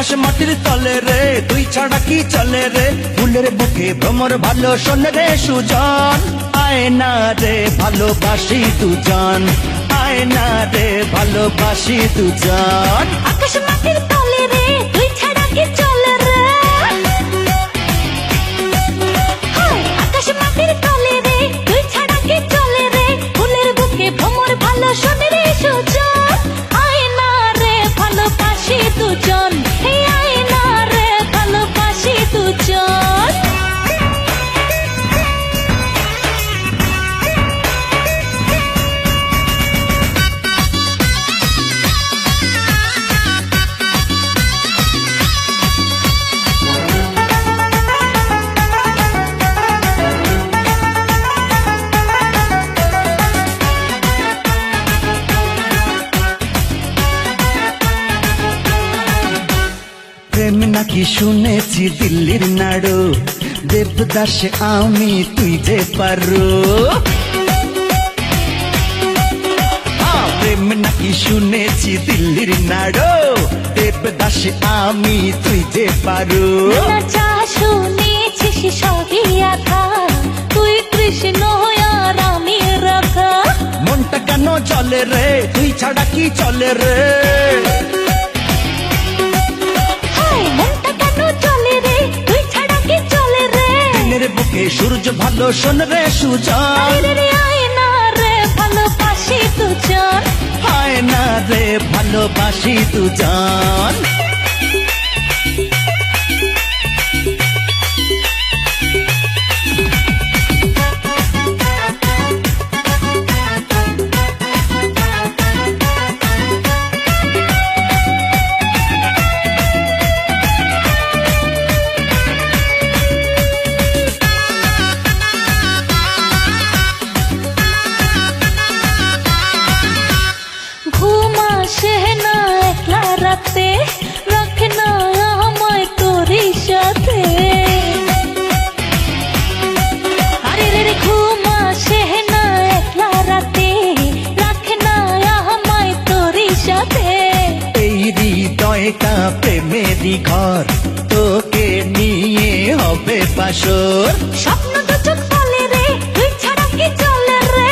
আকাশ মাটির তলে রে তুই ছাড়া কি চলে রে ফুলের বুকে ভ্রমর ভালো শোনে রে সুজন আয় না রে ভালোবাসি দুজন আয় না রে ভালোবাসি দুজন আকাশ মাটির তলে রে তুই ছাড়া কি চলে রে আকাশ মাটির তলে রে তুই ছাড়া কি চলে রে ফুলের বুকে ভ্রমর ভালো শোনে রে সুজন আয় না রে ভালোবাসি দুজন আয় না রে ভালোবাসি দুজন প্রেম নাকি শুনেছি দিল্লির নাড়ু দেবদাসে আমি তুই যে পারো প্রেম নাকি শুনেছি দিল্লির নাড়ু দেবদাসে আমি তুই যে পারো যা শুনেছিস সবই আধা তুই কৃষ্ণ আর আমি রাখা মনটা কেন চলে রে তুই ছাড়া কি চলে রে মনটা কেন চলে রে তুই ছাড়া কি চলে রে দিনের বুকে সূর্য ভালো শোন রে সুজন আয় না রে ভালোবাসি দুজন হায় না রে ভালোবাসি দুজন রাতে রাখ না আমায় তোরই সাথে আরে রে ঘুম আসে না একলা রাতে রাখ না আমায় তোরই সাথে এই হৃদয়টা প্রেমেরই ঘর তোকে নিয়ে হবে বাসর স্বপ্ন তো চোখ বলে রে তুই ছাড়া কি চলে রে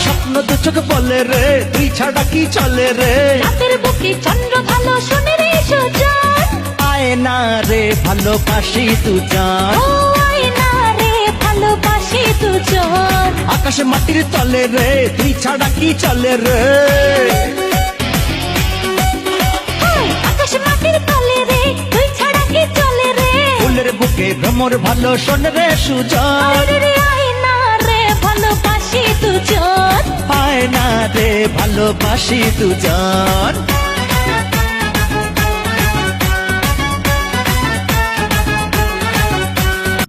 স্বপ্ন দু চোখ বলে রে তুই ছাড়া কি চলে রে রাতের বুকে চন্দ্র ভালো শোনে রে সুজন আয় না রে ভালোবাসি দুজন ও আয় না রে ভালোবাসি দুজন আকাশে মাটির তলে রে তুই ছাড়া কি চলে রে আকাশ মাটির তলে রে তুই ছাড়া কি চলে রে ফুলের বুকে ভ্রমর ভালো শোন রে সুজন আয় না রে ভালোবাসি দুজন আয় না রে ভালোবাসি দুজন